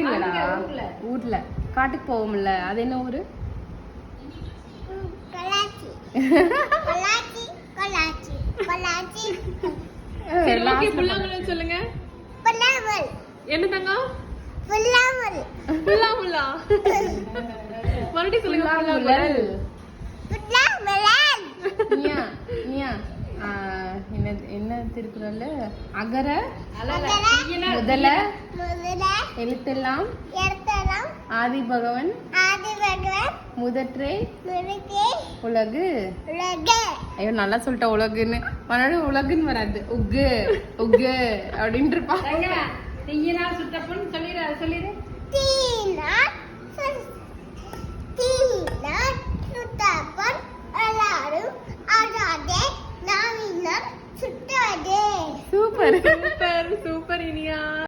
போவீங்களா? ஊர்ல காட்டுக்கு போவோம்ல, அது என்ன ஊரு? சரி ஓகே, புல்லாங்குழல் சொல்லுங்க. என்ன தங்கம்? புல்லாங்குழலா? மறுபடியும் சொல்லுங்க. புல்லாங்குழல். என்ன திருக்குறள்? அகர முதல எழுத்தெல்லாம் ஆதி பகவன் முதற்றே உலகு. ஐயோ நல்லா சொல்லிட்ட உலகுன்னு. மறுபடியும் உலகுன்னு வராது, உக்கு உக்கு அப்படின்னு இருப்பாங்க. சுத்தப்பன்னு சொல்லிடு. Super super super Iniya.